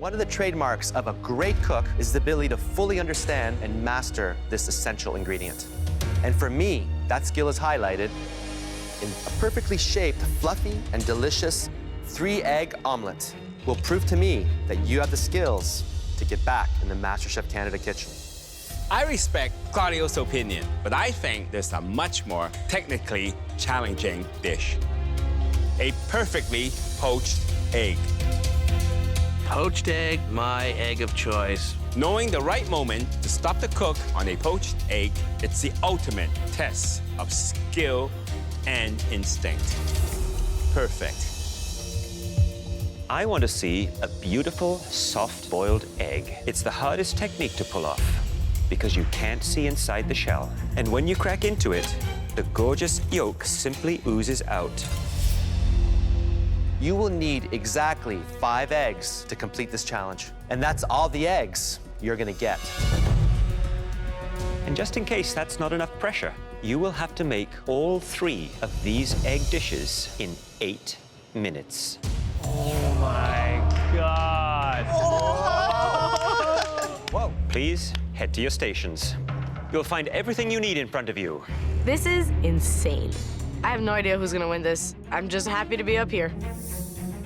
One of the trademarks of a great cook is the ability to fully understand and master this essential ingredient. And for me, that skill is highlighted in a perfectly shaped, fluffy, and delicious 3-egg omelette. Will prove to me that you have the skills to get back in the MasterChef Canada kitchen. I respect Claudio's opinion, but I think there's a much more technically challenging dish. A perfectly poached egg. Poached egg, my egg of choice. Knowing the right moment to stop the cook on a poached egg, it's the ultimate test of skill and instinct. Perfect. I want to see a beautiful, soft-boiled egg. It's the hardest technique to pull off because you can't see inside the shell. And when you crack into it, the gorgeous yolk simply oozes out. You will need exactly 5 eggs to complete this challenge. And that's all the eggs you're gonna get. And just in case that's not enough pressure, you will have to make all 3 of these egg dishes in 8 minutes. Oh my God. Whoa. Please head to your stations. You'll find everything you need in front of you. This is insane. I have no idea who's gonna win this. I'm just happy to be up here.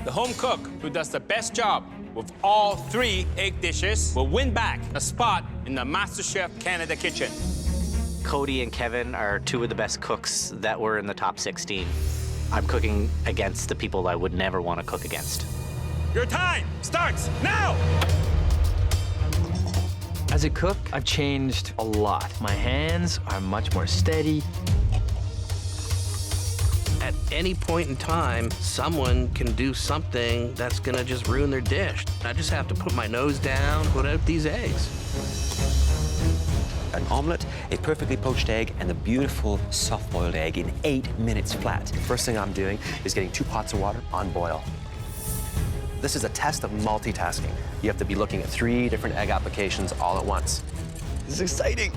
The home cook who does the best job with all 3 egg dishes will win back a spot in the MasterChef Canada kitchen. Cody and Kevin are 2 of the best cooks that were in the top 16. I'm cooking against the people I would never want to cook against. Your time starts now! As a cook, I've changed a lot. My hands are much more steady. At any point in time, someone can do something that's gonna just ruin their dish. I just have to put my nose down, put out these eggs. An omelette, a perfectly poached egg, and the beautiful soft-boiled egg in 8 minutes flat. First thing I'm doing is getting 2 pots of water on boil. This is a test of multitasking. You have to be looking at 3 different egg applications all at once. This is exciting.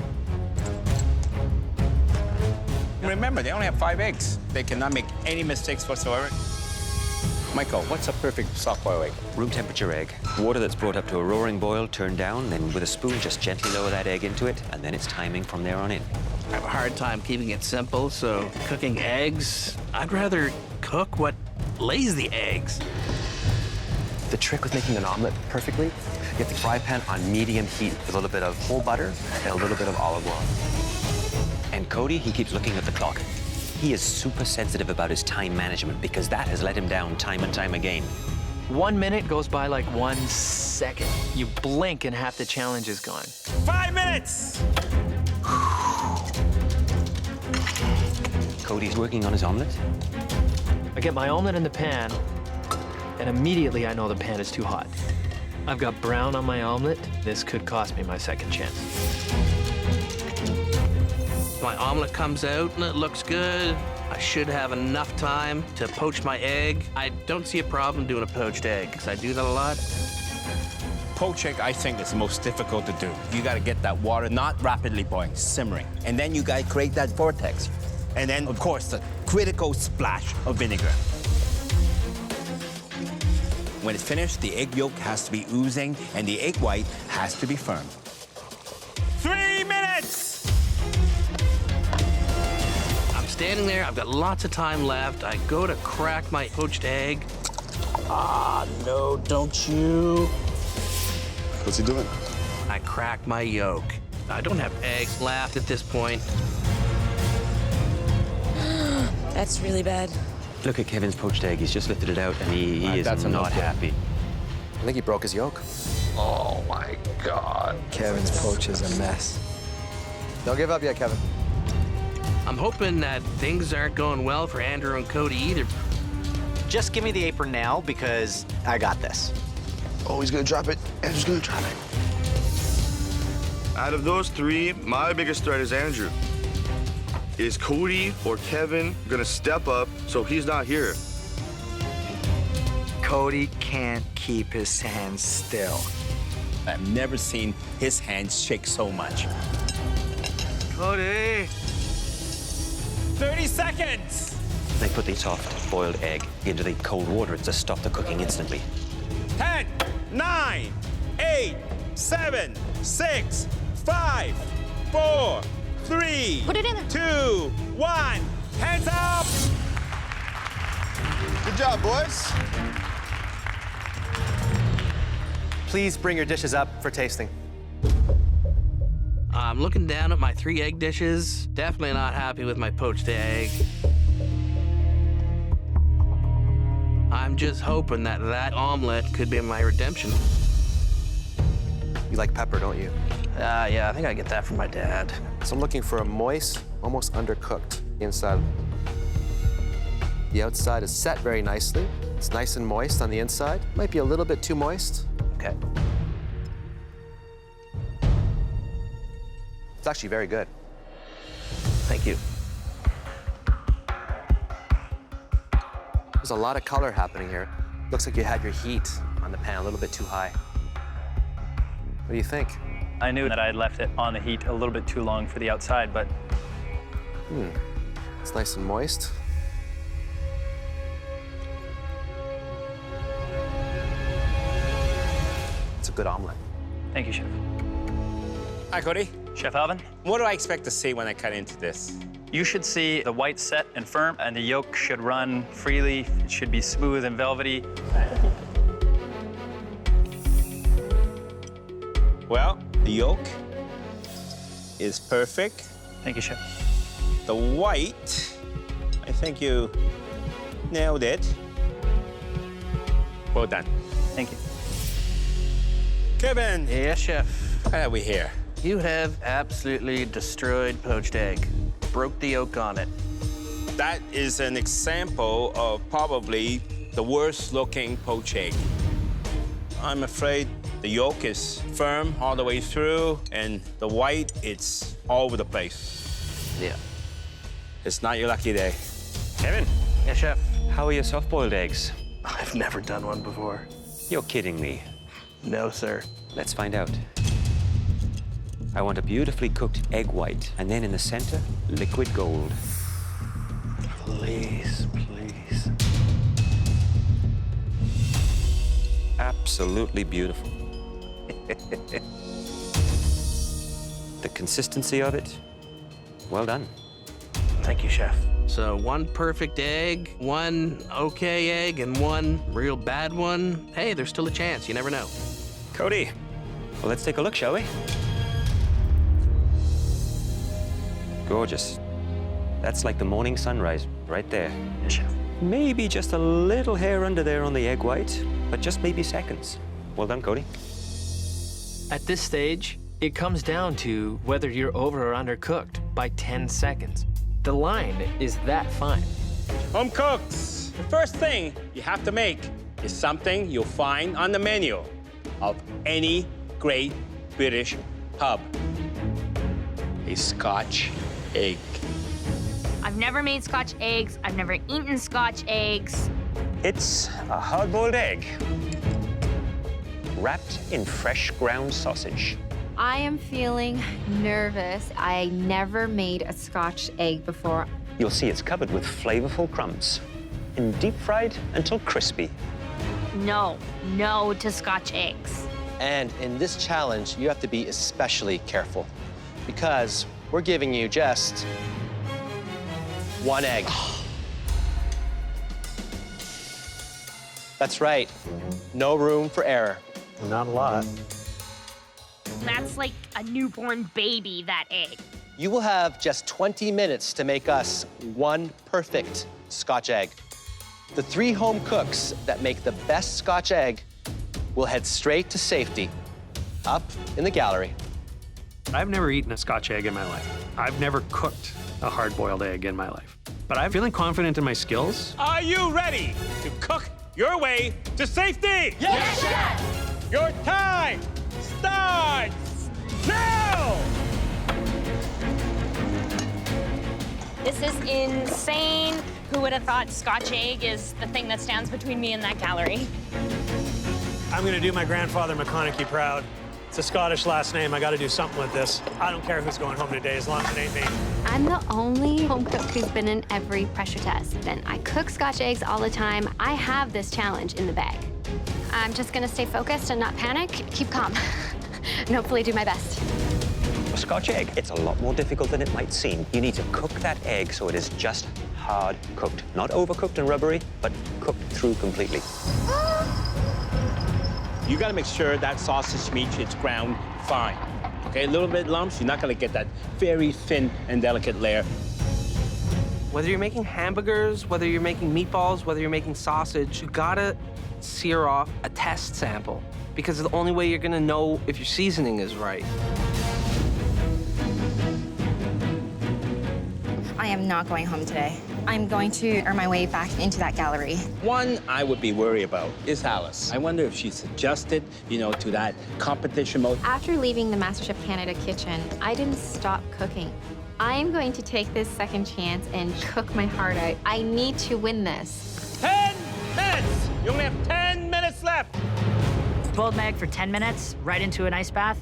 Remember, they only have 5 eggs. They cannot make any mistakes whatsoever. Michael, what's a perfect soft-boiled egg? Room temperature egg. Water that's brought up to a roaring boil, turned down, then with a spoon just gently lower that egg into it, and then it's timing from there on in. I have a hard time keeping it simple, so cooking eggs, I'd rather cook what lays the eggs. The trick with making an omelet perfectly, you get the fry pan on medium heat with a little bit of whole butter and a little bit of olive oil. And Cody, he keeps looking at the clock. He is super sensitive about his time management because that has let him down time and time again. 1 minute goes by like 1 second. You blink and half the challenge is gone. 5 minutes! Cody's working on his omelet. I get my omelet in the pan, and immediately I know the pan is too hot. I've got brown on my omelet. This could cost me my second chance. My omelet comes out and it looks good. I should have enough time to poach my egg. I don't see a problem doing a poached egg, because I do that a lot. Poached egg, I think, is the most difficult to do. You gotta get that water not rapidly boiling, simmering. And then you gotta create that vortex. And then, of course, the critical splash of vinegar. When it's finished, the egg yolk has to be oozing and the egg white has to be firm. 3 minutes! I'm standing there, I've got lots of time left. I go to crack my poached egg. Ah, no, don't you. What's he doing? I crack my yolk. I don't have eggs left at this point. That's really bad. Look at Kevin's poached egg. He's just lifted it out, and he is that's not enough, yeah. happy. I think he broke his yolk. Oh my God. Kevin's poach is a mess. Don't give up yet, Kevin. I'm hoping that things aren't going well for Andrew and Cody either. Just give me the apron now, because I got this. Oh, he's gonna drop it. Andrew's gonna drop it. Out of those 3, my biggest threat is Andrew. Is Cody or Kevin gonna step up so he's not here? Cody can't keep his hands still. I've never seen his hands shake so much. Cody! 30 seconds! They put the soft-boiled egg into the cold water to stop the cooking instantly. 10, 9, 8, 7, 6, 5, 4, 3, Put it in there. 2, 1. Hands up! Good job, boys. Please bring your dishes up for tasting. I'm looking down at my 3 egg dishes. Definitely not happy with my poached egg. I'm just hoping that that omelet could be my redemption. You like pepper, don't you? Yeah, I think I get that from my dad. So I'm looking for a moist, almost undercooked inside. The outside is set very nicely. It's nice and moist on the inside. Might be a little bit too moist. Okay. It's actually very good. Thank you. There's a lot of color happening here. Looks like you had your heat on the pan a little bit too high. What do you think? I knew that I had left it on the heat a little bit too long for the outside, but It's nice and moist. It's a good omelet. thank you, Chef. Hi, Cody. Chef Alvin, What do I expect to see when I cut into this? you should see the white set and firm, and the yolk should run freely. It should be smooth and velvety. Well, the yolk is perfect. Thank you, Chef. The white, I think you nailed it. Well done. Thank you. Kevin, Yes, chef. what have we here? You have absolutely destroyed poached egg. Broke the yolk on it. That is an example of probably the worst looking poached egg. I'm afraid the yolk is firm all the way through, and the white, it's all over the place. Yeah. It's not your lucky day. Kevin, Yes, chef. how are your soft-boiled eggs? I've never done one before. You're kidding me. No, sir. Let's find out. I want a beautifully cooked egg white, and then in the center, liquid gold. Please, please. Absolutely beautiful. The consistency of it, well done. Thank you, chef. So 1 perfect egg, 1 okay egg, and 1 real bad one. Hey, there's still a chance. You never know. Cody, well, let's take a look, shall we? Gorgeous. That's like the morning sunrise right there. Yes, Chef. Maybe just a little hair under there on the egg white, but just maybe seconds. Well done, Cody. At this stage, it comes down to whether you're over or undercooked by 10 seconds. The line is that fine. Home cooks, the first thing you have to make is something you'll find on the menu of any great British pub. A Scotch egg. I've never made Scotch eggs. I've never eaten Scotch eggs. It's a hard-boiled egg wrapped in fresh ground sausage. I am feeling nervous. I never made a Scotch egg before. You'll see it's covered with flavorful crumbs and deep-fried until crispy. No to Scotch eggs. And in this challenge, you have to be especially careful because we're giving you just 1 egg. That's right. No room for error. Not a lot. That's like a newborn baby, that egg. You will have just 20 minutes to make us 1 perfect Scotch egg. The 3 home cooks that make the best Scotch egg will head straight to safety, up in the gallery. I've never eaten a Scotch egg in my life. I've never cooked a hard-boiled egg in my life. But I'm feeling confident in my skills. Are you ready to cook your way to safety? Yes, Chef! Your time starts now! This is insane. Who would have thought Scotch egg is the thing that stands between me and that gallery? I'm gonna do my grandfather McConaughey proud. It's a Scottish last name. I gotta do something with this. I don't care who's going home today as long as it ain't me. I'm the only home cook who's been in every pressure test. And I cook Scotch eggs all the time. I have this challenge in the bag. I'm just gonna stay focused and not panic, keep calm, and hopefully do my best. A Scotch egg, it's a lot more difficult than it might seem. You need to cook that egg so it is just hard cooked. Not overcooked and rubbery, but cooked through completely. You gotta make sure that sausage meat is ground fine. Okay, a little bit lumps, you're not gonna get that very thin and delicate layer. Whether you're making hamburgers, whether you're making meatballs, whether you're making sausage, you gotta sear off a test sample because it's the only way you're gonna know if your seasoning is right. I am not going home today. I'm going to earn my way back into that gallery. One I would be worried about is Alice. I wonder if she's adjusted, to that competition mode. After leaving the MasterChef Canada kitchen, I didn't stop cooking. I am going to take this second chance and cook my heart out. I need to win this. 10 minutes! You only have 10 minutes left! Boiled my egg for 10 minutes, right into an ice bath.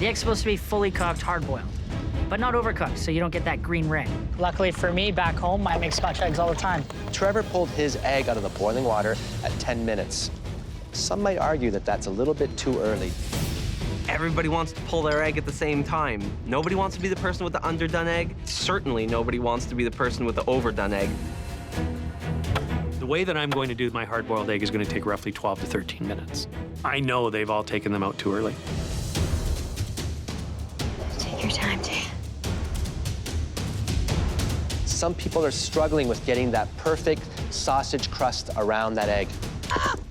The egg's supposed to be fully cooked, hard-boiled, but not overcooked, so you don't get that green ring. Luckily for me, back home, I make Scotch eggs all the time. Trevor pulled his egg out of the boiling water at 10 minutes. Some might argue that that's a little bit too early. Everybody wants to pull their egg at the same time. Nobody wants to be the person with the underdone egg. Certainly nobody wants to be the person with the overdone egg. The way that I'm going to do my hard-boiled egg is going to take roughly 12 to 13 minutes. I know they've all taken them out too early. Take your time, Jay. Some people are struggling with getting that perfect sausage crust around that egg.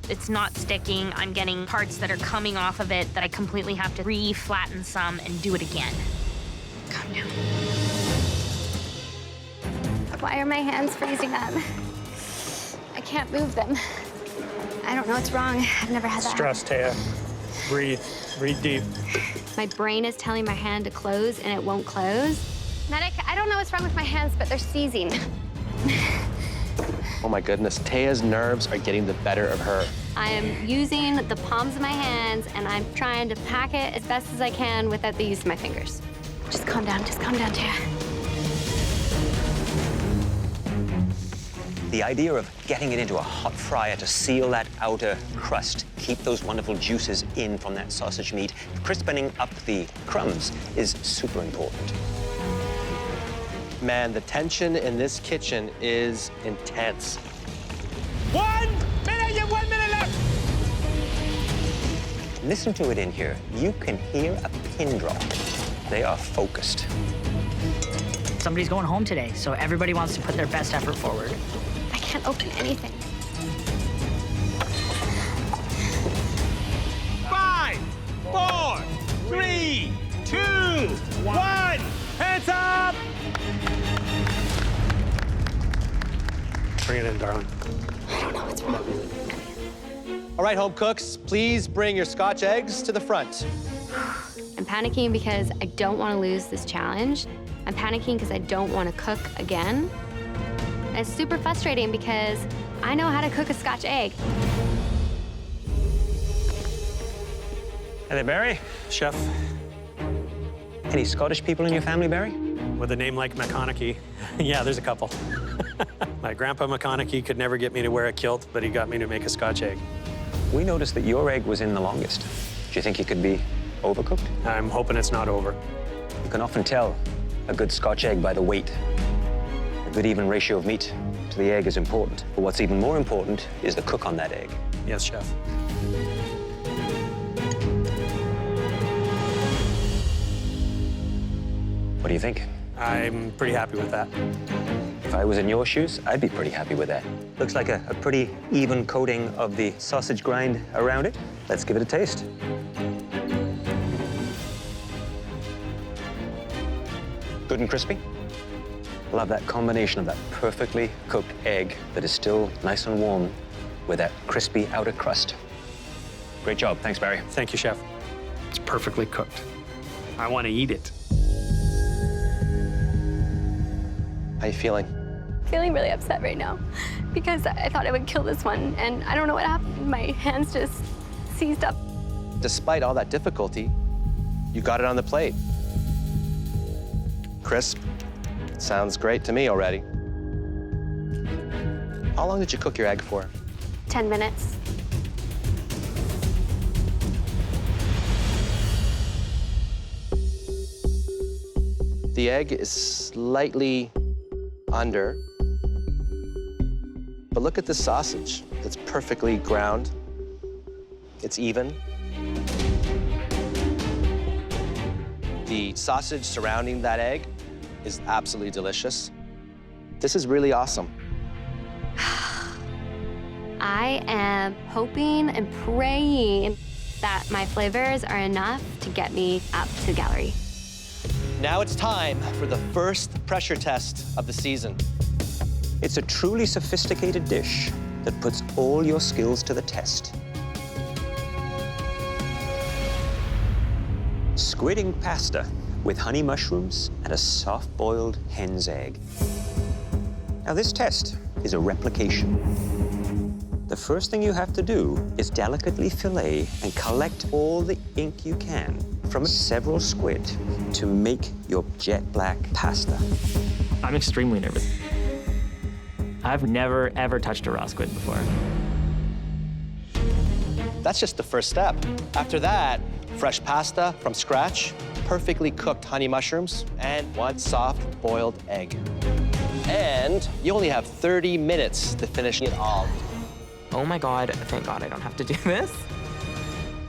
It's not sticking. I'm getting parts that are coming off of it that I completely have to re-flatten some and do it again. Calm down. Why are my hands freezing up? I can't move them. I don't know what's wrong. I've never had that. Stress, Taya. Breathe. Breathe deep. My brain is telling my hand to close, and it won't close. Medic, I don't know what's wrong with my hands, but they're seizing. Oh my goodness, Taya's nerves are getting the better of her. I am using the palms of my hands, and I'm trying to pack it as best as I can without the use of my fingers. Just calm down, Taya. The idea of getting it into a hot fryer to seal that outer crust, keep those wonderful juices in from that sausage meat, crispening up the crumbs is super important. Man, the tension in this kitchen is intense. 1 minute, you have 1 minute left! Listen to it in here. You can hear a pin drop. They are focused. Somebody's going home today, so everybody wants to put their best effort forward. I can't open anything. 5, 4, 3, 2, 1. Hands up! Bring it in, darling. I don't know what's wrong. All right, home cooks, please bring your Scotch eggs to the front. I'm panicking because I don't want to lose this challenge. I'm panicking because I don't want to cook again. And it's super frustrating because I know how to cook a Scotch egg. Hey there, Barry. Chef, Any Scottish people in your family, Barry? with a name like McConaughey, yeah, there's a couple. My grandpa McConaughey could never get me to wear a kilt, but he got me to make a Scotch egg. We noticed that your egg was in the longest. Do you think it could be overcooked? I'm hoping it's not over. You can often tell a good Scotch egg by the weight. A good even ratio of meat to the egg is important. But what's even more important is the cook on that egg. Yes, chef. What do you think? I'm pretty happy with that. If I was in your shoes, I'd be pretty happy with that. Looks like a pretty even coating of the sausage grind around it. Let's give it a taste. Good and crispy. Love that combination of that perfectly cooked egg that is still nice and warm with that crispy outer crust. Great job. Thanks, Barry. Thank you, chef. It's perfectly cooked. I want to eat it. How you feeling? Feeling really upset right now because I thought I would kill this one, and I don't know what happened. My hands just seized up. Despite all that difficulty, you got it on the plate. Crisp. Sounds great to me already. How long did you cook your egg for? 10 minutes. The egg is slightly under. But look at this sausage. It's perfectly ground. It's even. The sausage surrounding that egg is absolutely delicious. This is really awesome. I am hoping and praying that my flavors are enough to get me up to the gallery. Now it's time for the first pressure test of the season. It's a truly sophisticated dish that puts all your skills to the test. Squid ink pasta with honey mushrooms and a soft-boiled hen's egg. Now, this test is a replication. The first thing you have to do is delicately fillet and collect all the ink you can from several squid to make your jet black pasta. I'm extremely nervous. I've never, ever touched a raw squid before. That's just the first step. After that, fresh pasta from scratch, perfectly cooked honey mushrooms, and one soft boiled egg. And you only have 30 minutes to finish it all. Oh my God, thank God I don't have to do this.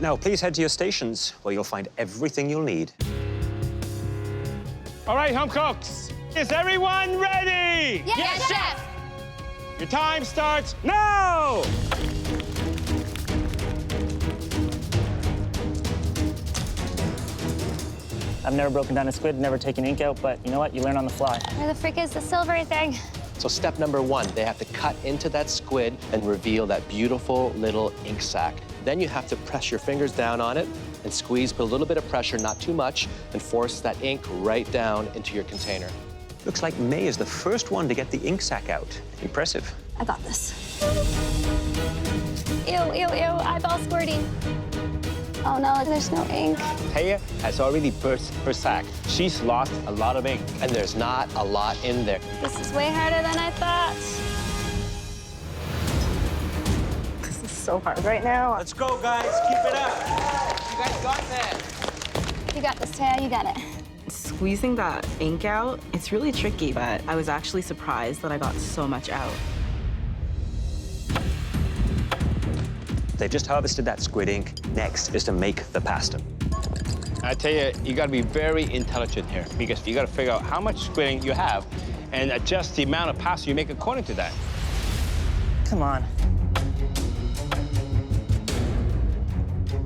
Now, please head to your stations where you'll find everything you'll need. All right, home cooks, is everyone ready? Yes, Chef! Your time starts now! I've never broken down a squid, never taken ink out, but you know what? You learn on the fly. Where the frick is the silvery thing? So step number one, they have to cut into that squid and reveal that beautiful little ink sac. Then you have to press your fingers down on it and squeeze, put a little bit of pressure, not too much, and force that ink right down into your container. Looks like May is the first one to get the ink sac out. Impressive. I got this. Ew, ew, ew, eyeball squirting. Oh no, there's no ink. Taya has already burst her sack. She's lost a lot of ink. And there's not a lot in there. This is way harder than I thought. This is so hard right now. Let's go, guys. Keep it up. You guys got that. You got this, Taya, you got it. Squeezing that ink out, it's really tricky, but I was actually surprised that I got so much out. They've just harvested that squid ink. Next is to make the pasta. I tell you, you got to be very intelligent here because you got to figure out how much squid ink you have and adjust the amount of pasta you make according to that. Come on.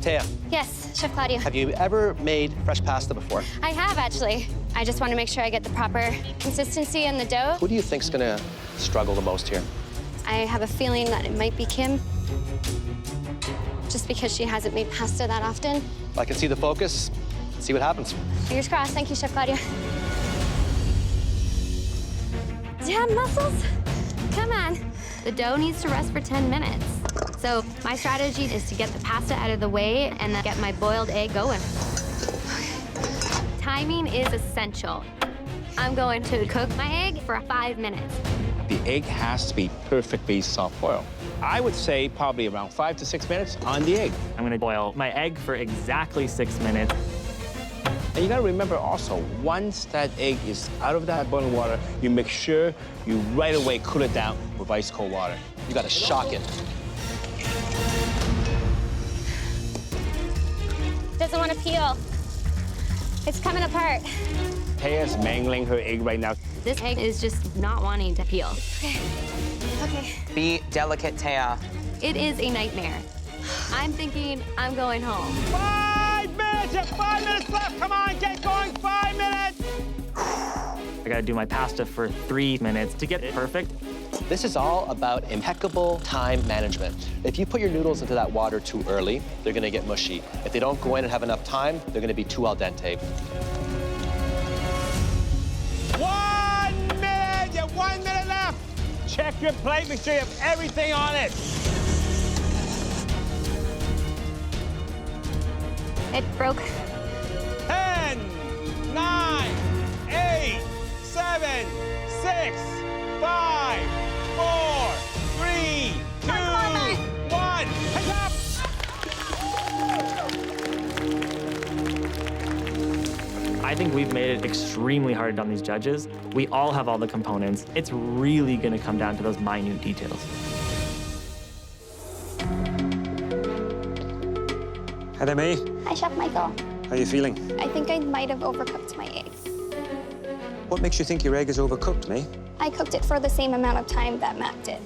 Taya, Yes, Chef Claudio. have you ever made fresh pasta before? I have, actually. I just want to make sure I get the proper consistency in the dough. Who do you think's gonna struggle the most here? I have a feeling that it might be Kim, just because she hasn't made pasta that often. If I can see the focus, see what happens. Fingers crossed. Thank you, Chef Claudia. Do you have muscles? Come on. The dough needs to rest for 10 minutes. So my strategy is to get the pasta out of the way and then get my boiled egg going. Timing is essential. I'm going to cook my egg for 5 minutes. The egg has to be perfectly soft boiled. I would say probably around 5 to 6 minutes on the egg. I'm gonna boil my egg for exactly 6 minutes. And you gotta remember also, once that egg is out of that boiling water, you make sure you right away cool it down with ice cold water. You gotta shock it. Doesn't want to peel. It's coming apart. Taya's mangling her egg right now. This egg is just not wanting to peel. Okay. Be delicate, Taya. It is a nightmare. I'm thinking I'm going home. 5 minutes! You have 5 minutes left! Come on, get going! 5 minutes! I gotta do my pasta for 3 minutes to get it perfect. This is all about impeccable time management. If you put your noodles into that water too early, they're gonna get mushy. If they don't go in and have enough time, they're gonna be too al dente. 1 minute! You have 1 minute left! Check your plate, make sure you have everything on it. It broke. 10, 9, 8, 7, 6, 5, 4, 3, 2, I think we've made it extremely hard on these judges. We all have all the components. It's really gonna come down to those minute details. Hi there, May. Hi, Chef Michael. How are you feeling? I think I might have overcooked my egg. What makes you think your egg is overcooked, May? I cooked it for the same amount of time that Matt did.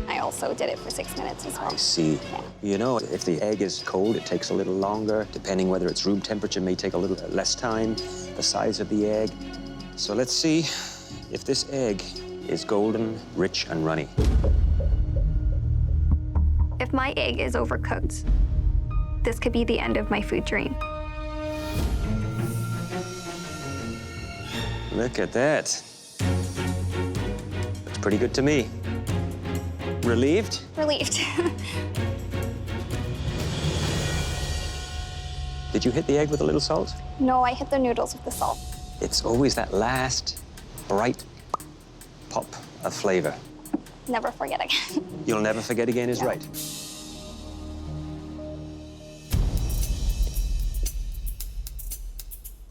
I also did it for 6 minutes as well. I see. Yeah. You know, if the egg is cold, it takes a little longer. Depending whether it's room temperature, may take a little less time. The size of the egg. So let's see if this egg is golden, rich, and runny. If my egg is overcooked, this could be the end of my food dream. Look at that. Looks pretty good to me. Relieved? Relieved. Did you hit the egg with a little salt? No, I hit the noodles with the salt. It's always that last bright pop of flavor. Never forget again. You'll never forget again is right.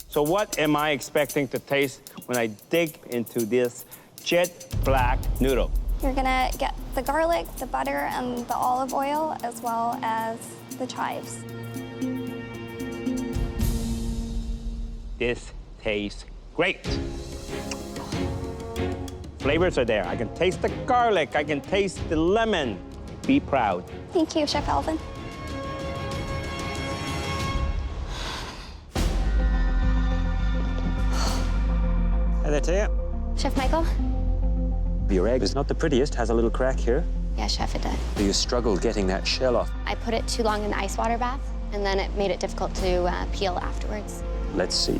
So what am I expecting to taste when I dig into this jet black noodle? You're gonna get the garlic, the butter, and the olive oil, as well as the chives. This tastes great. Flavors are there. I can taste the garlic. I can taste the lemon. Be proud. Thank you, Chef Alvin. Hi there, Taya. Chef Michael? Your egg is not the prettiest, has a little crack here. Yeah, Chef, it did. Do you struggle getting that shell off? I put it too long in the ice water bath, and then it made it difficult to peel afterwards. Let's see.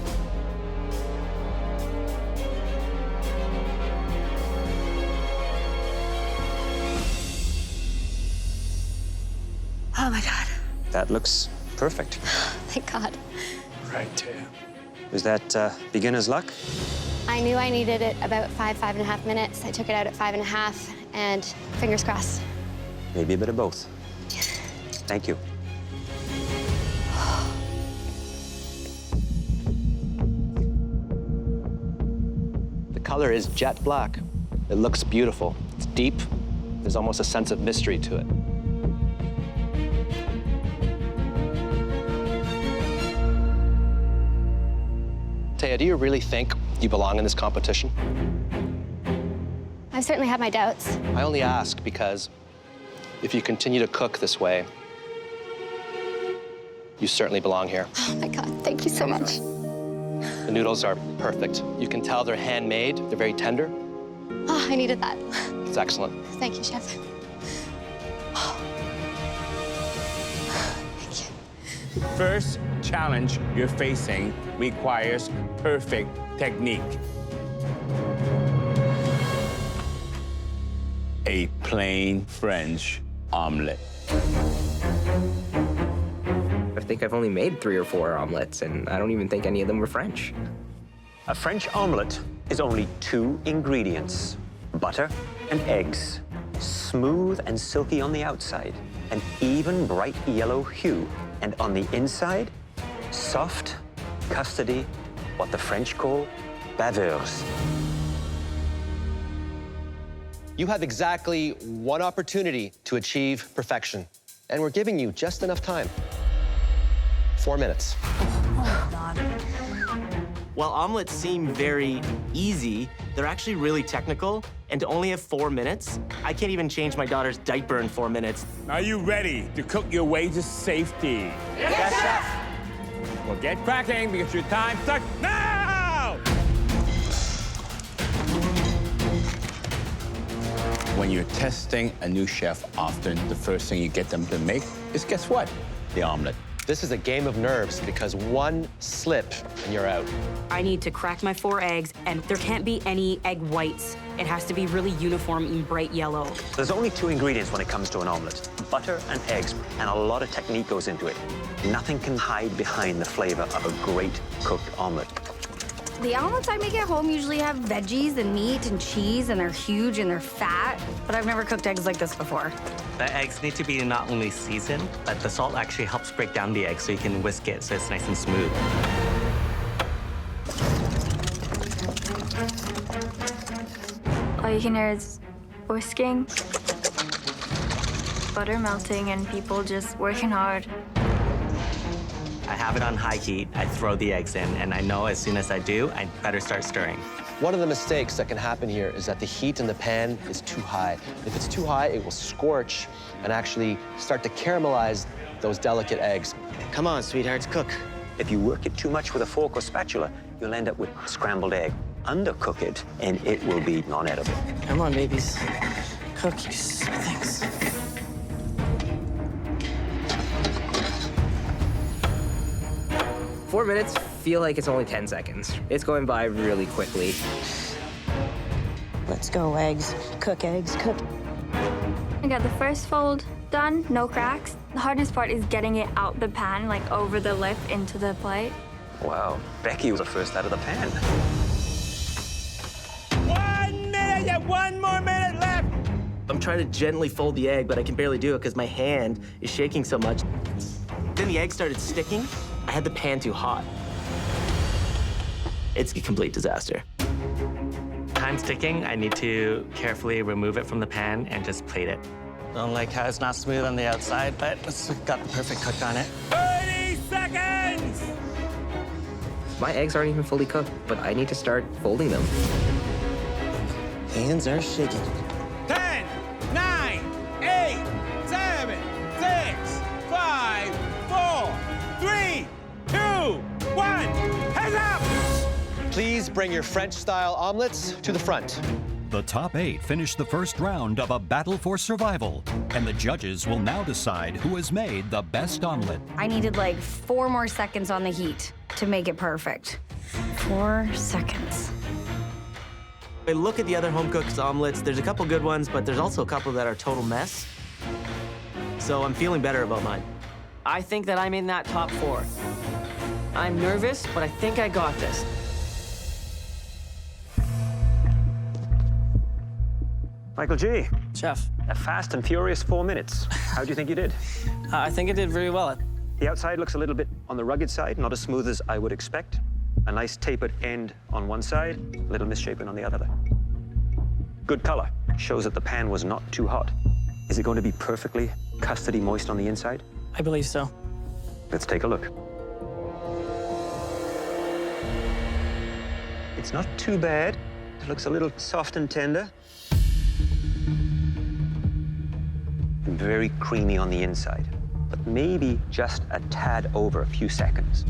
Oh my God. That looks perfect. Thank God. Right, Taya. Was that beginner's luck? I knew I needed it about 5.5 minutes. I took it out at 5.5, and fingers crossed. Maybe a bit of both. Thank you. The color is jet black. It looks beautiful. It's deep. There's almost a sense of mystery to it. Taya, do you really think you belong in this competition? I've certainly had my doubts. I only ask because if you continue to cook this way, you certainly belong here. Oh my God, thank you so much. The noodles are perfect. You can tell they're handmade. They're very tender. Oh, I needed that. It's excellent. Thank you, Chef. First challenge you're facing requires perfect technique. A plain French omelette. I think I've only made 3 or 4 omelets, and I don't even think any of them were French. A French omelette is only 2 ingredients, butter and eggs, smooth and silky on the outside, an even bright yellow hue, and on the inside, soft, custardy, what the French call baveurs. You have exactly 1 opportunity to achieve perfection, and we're giving you just enough time. 4 minutes. Oh, God. While omelets seem very easy, they're actually really technical, and to only have 4 minutes, I can't even change my daughter's diaper in 4 minutes. Are you ready to cook your way to safety? Yes, Chef! Well, get cracking because your time starts now! When you're testing a new chef, often the first thing you get them to make is, guess what? The omelet. This is a game of nerves because 1 slip and you're out. I need to crack my 4 eggs, and there can't be any egg whites. It has to be really uniform and bright yellow. There's only 2 ingredients when it comes to an omelet, butter and eggs, and a lot of technique goes into it. Nothing can hide behind the flavor of a great cooked omelet. The omelets I make at home usually have veggies and meat and cheese, and they're huge and they're fat, but I've never cooked eggs like this before. The eggs need to be not only seasoned, but the salt actually helps break down the egg so you can whisk it so it's nice and smooth. All you can hear is whisking, butter melting, and people just working hard. I have it on high heat. I throw the eggs in, and I know as soon as I do, I better start stirring. One of the mistakes that can happen here is that the heat in the pan is too high. If it's too high, it will scorch and actually start to caramelize those delicate eggs. Come on, sweethearts, cook. If you work it too much with a fork or spatula, you'll end up with scrambled egg. Undercook it, and it will be non-edible. Come on, babies. Cook, you things. Four minutes feel like it's only 10 seconds. It's going by really quickly. Let's go, eggs. Cook, cook. I got the first fold done, no cracks. The hardest part is getting it out the pan, like over the lip into the plate. Wow, Becky was the first out of the pan. 1 minute, you have 1 more minute left. I'm trying to gently fold the egg, but I can barely do it because my hand is shaking so much. Then the egg started sticking. I had the pan too hot. It's a complete disaster. Time's ticking. I need to carefully remove it from the pan and just plate it. Don't like how it's not smooth on the outside, but it's got the perfect cook on it. 30 seconds! My eggs aren't even fully cooked, but I need to start folding them. Hands are shaking. 10, 9, 8, 7, 6, 5, 4, 3, 2, 1. Hands up! Please bring your French-style omelets to the front. The top 8 finished the first round of a battle for survival, and the judges will now decide who has made the best omelet. I needed like 4 more seconds on the heat to make it perfect. 4 seconds. I look at the other home-cooked omelets. There's a couple good ones, but there's also a couple that are total mess. So I'm feeling better about mine. I think that I'm in that top 4. I'm nervous, but I think I got this. Michael G. Chef. A fast and furious 4 minutes. How do you think you did? I think I did very well. The outside looks a little bit on the rugged side, not as smooth as I would expect. A nice tapered end on one side, a little misshapen on the other. Good color. Shows that the pan was not too hot. Is it going to be perfectly custardy moist on the inside? I believe so. Let's take a look. It's not too bad. It looks a little soft and tender. And very creamy on the inside, but maybe just a tad over a few seconds.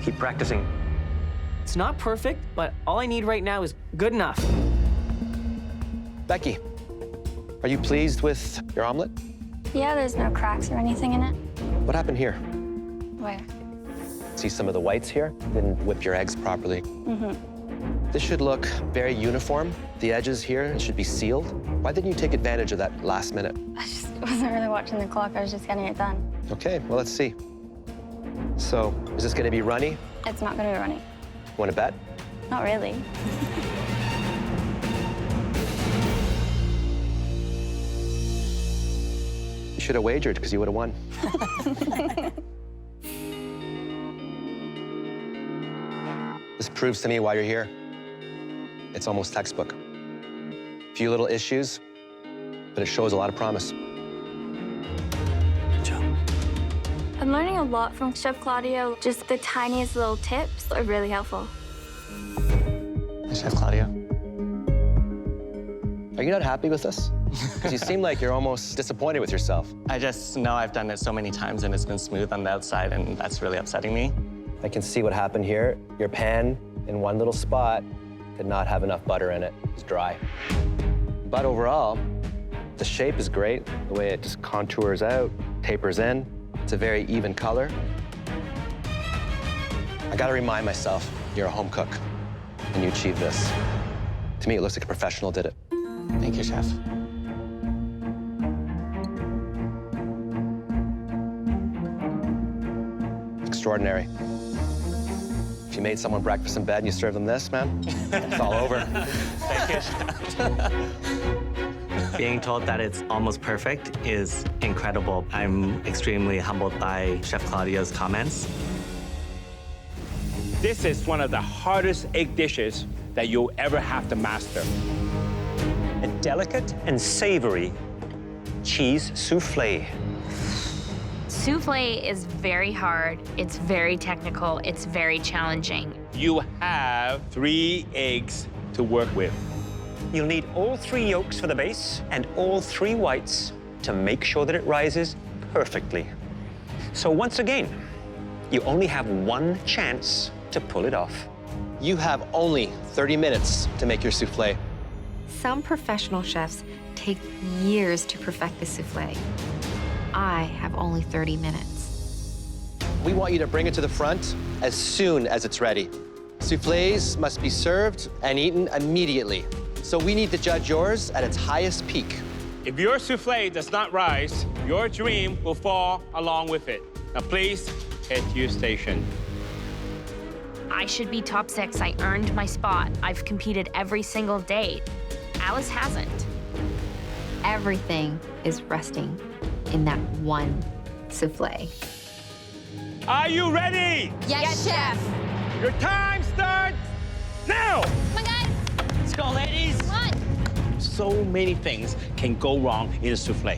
Keep practicing. It's not perfect, but all I need right now is good enough. Becky, are you pleased with your omelet? Yeah, there's no cracks or anything in it. What happened here? Where? See some of the whites here? Didn't whip your eggs properly. This should look very uniform. The edges here should be sealed. Why didn't you take advantage of that last minute? I just wasn't really watching the clock. I was just getting it done. Okay, well, let's see. So, is this gonna be runny? It's not going to be running. Want to bet? Not really. You should have wagered because you would have won. This proves to me why you're here. It's almost textbook. Few little issues, but it shows a lot of promise. I'm learning a lot from Chef Claudio. Just the tiniest little tips are really helpful. Chef Claudio. Are you not happy with this? Because you seem like you're almost disappointed with yourself. I just know I've done it so many times and it's been smooth on the outside, and that's really upsetting me. I can see what happened here. Your pan in one little spot did not have enough butter in it. It was dry. But overall, the shape is great. The way it just contours out, tapers in. It's a very even color. I gotta remind myself, you're a home cook, and you achieved this. To me, it looks like a professional did it. Thank you, Chef. Extraordinary. If you made someone breakfast in bed and you serve them this, man, it's all over. Thank you, Chef. Being told that it's almost perfect is incredible. I'm extremely humbled by Chef Claudio's comments. This is one of the hardest egg dishes that you'll ever have to master. A delicate and savory cheese souffle. Souffle is very hard, it's very technical, it's very challenging. You have 3 eggs to work with. You'll need all 3 yolks for the base and all 3 whites to make sure that it rises perfectly. So once again, you only have 1 chance to pull it off. You have only 30 minutes to make your souffle. Some professional chefs take years to perfect the souffle. I have only 30 minutes. We want you to bring it to the front as soon as it's ready. Soufflés must be served and eaten immediately. So we need to judge yours at its highest peak. If your souffle does not rise, your dream will fall along with it. Now please head to your station. I should be top 6. I earned my spot. I've competed every single day. Alice hasn't. Everything is resting in that one souffle. Are you ready? Yes, chef. Your time starts now! Come on, guys. Let's go, ladies. Come on. So many things can go wrong in a souffle.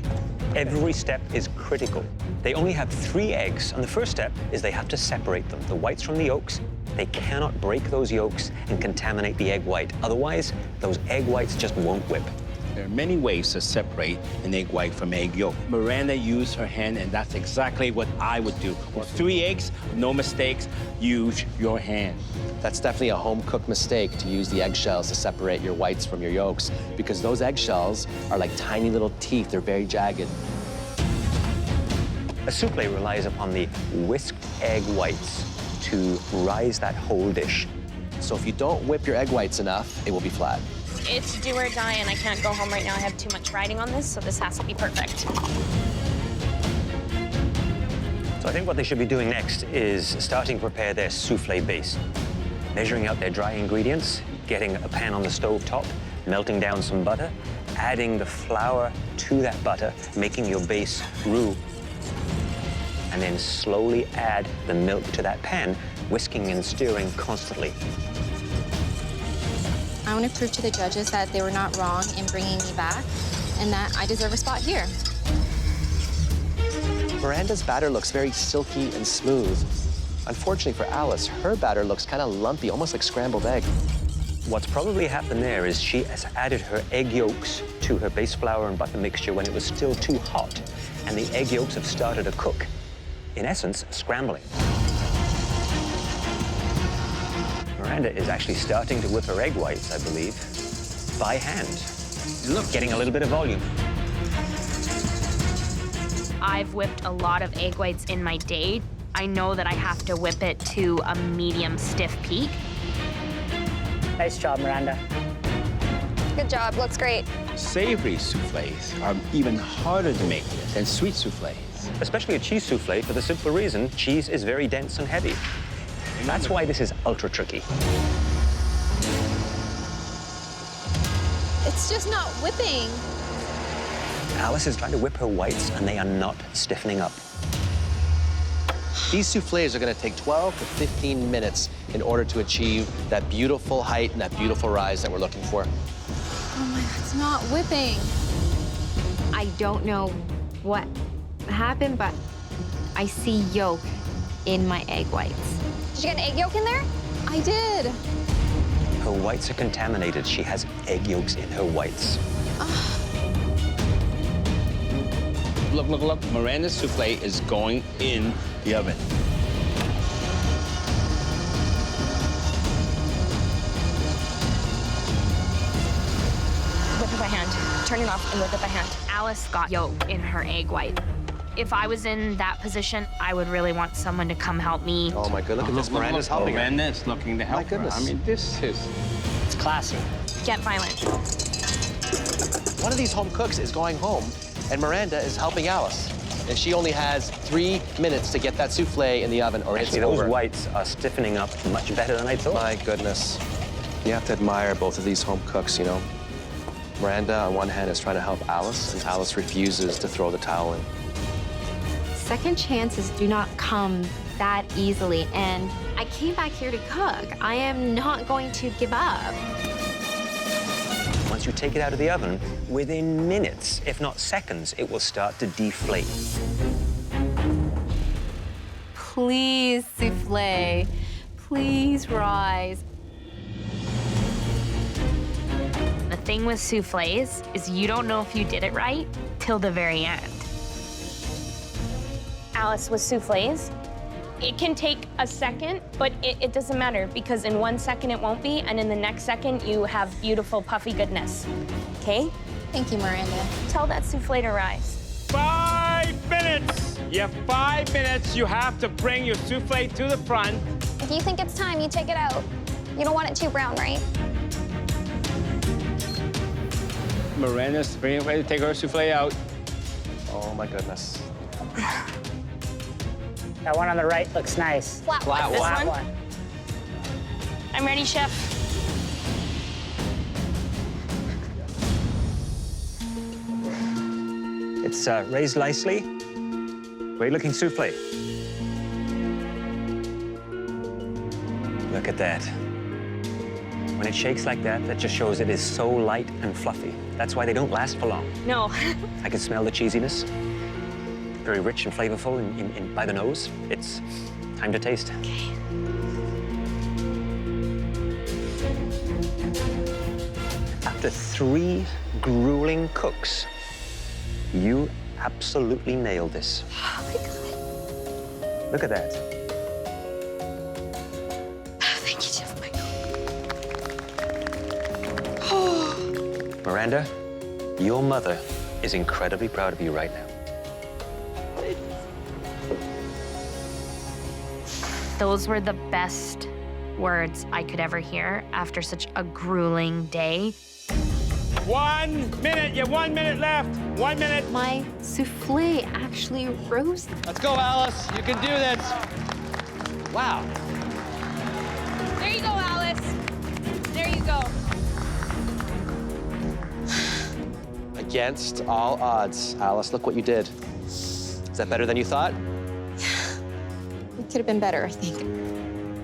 Every step is critical. They only have 3 eggs, and the first step is they have to separate them, the whites from the yolks. They cannot break those yolks and contaminate the egg white. Otherwise, those egg whites just won't whip. There are many ways to separate an egg white from egg yolk. Miranda used her hand, and that's exactly what I would do. With 3 eggs, no mistakes, use your hand. That's definitely a home-cooked mistake to use the eggshells to separate your whites from your yolks, because those eggshells are like tiny little teeth. They're very jagged. A souffle relies upon the whisked egg whites to rise that whole dish. So if you don't whip your egg whites enough, it will be flat. It's do or die, and I can't go home right now. I have too much riding on this, so this has to be perfect. So I think what they should be doing next is starting to prepare their souffle base. Measuring out their dry ingredients, getting a pan on the stove top, melting down some butter, adding the flour to that butter, making your base roux, and then slowly add the milk to that pan, whisking and stirring constantly. I want to prove to the judges that they were not wrong in bringing me back and that I deserve a spot here. Miranda's batter looks very silky and smooth. Unfortunately for Alice, her batter looks kind of lumpy, almost like scrambled egg. What's probably happened there is she has added her egg yolks to her base flour and butter mixture when it was still too hot, and the egg yolks have started to cook. In essence, scrambling. Miranda is actually starting to whip her egg whites, I believe, by hand. Look, getting a little bit of volume. I've whipped a lot of egg whites in my day. I know that I have to whip it to a medium stiff peak. Nice job, Miranda. Good job, looks great. Savory soufflés are even harder to make than sweet soufflés. Especially a cheese souffle, for the simple reason cheese is very dense and heavy. And that's why this is ultra tricky. It's just not whipping. Alice is trying to whip her whites, and they are not stiffening up. These soufflés are going to take 12 to 15 minutes in order to achieve that beautiful height and that beautiful rise that we're looking for. Oh my God, it's not whipping. I don't know what happened, but I see yolk in my egg whites. Did you get an egg yolk in there? I did. Her whites are contaminated. She has egg yolks in her whites. Look, look, look. Miranda's souffle is going in the oven. Whip it by hand. Turn it off and whip it by hand. Alice got yolk in her egg white. If I was in that position, I would really want someone to come help me. Oh my God, look at this. Miranda's helping her. Miranda is looking to help My goodness. her. I mean, this is... It's classy. Get violent. One of these home cooks is going home, and Miranda is helping Alice. And she only has 3 minutes to get that souffle in the oven, or it's Actually, over. those whites are stiffening up much better than I thought. My goodness. You have to admire both of these home cooks, you know. Miranda, on one hand, is trying to help Alice, and Alice refuses to throw the towel in. Second chances do not come that easily, and I came back here to cook. I am not going to give up. Once you take it out of the oven, within minutes, if not seconds, it will start to deflate. Please, souffle. Please rise. The thing with souffles is you don't know if you did it right till the very end. Alice, with souffles, it can take a second, but it doesn't matter because in 1 second it won't be, and in the next second you have beautiful puffy goodness. Okay? Thank you, Miranda. Tell that souffle to rise. 5 minutes. You have 5 minutes. You have to bring your souffle to the front. If you think it's time, you take it out. You don't want it too brown, right? Miranda's ready to take her souffle out. Oh my goodness. That one on the right looks nice. Flat one. This Flat one? I'm ready, chef. It's raised nicely. Great looking souffle. Look at that. When it shakes like that, that just shows it is so light and fluffy. That's why they don't last for long. No. I can smell the cheesiness. Very rich and flavorful by the nose. It's time to taste. Okay. After 3 grueling cooks, you absolutely nailed this. Oh my God. Look at that. Thank you, Chef Michael. Miranda, your mother is incredibly proud of you right now. Those were the best words I could ever hear after such a grueling day. 1 minute. You have 1 minute left. 1 minute. My souffle actually rose. Let's go, Alice. You can do this. Wow. There you go, Alice. There you go. Against all odds, Alice, look what you did. Is that better than you thought? It could have been better, I think.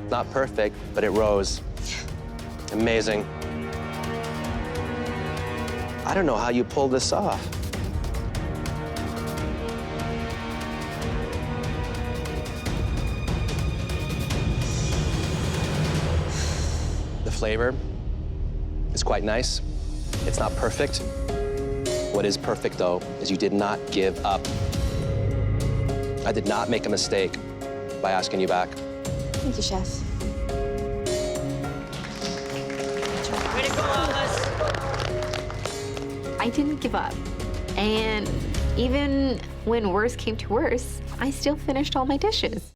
Not perfect, but it rose. Amazing. I don't know how you pulled this off. The flavor is quite nice. It's not perfect. What is perfect, though, is you did not give up. I did not make a mistake by asking you back. Thank you, Chef. Way to go, Alice. I didn't give up. And even when worse came to worse, I still finished all my dishes.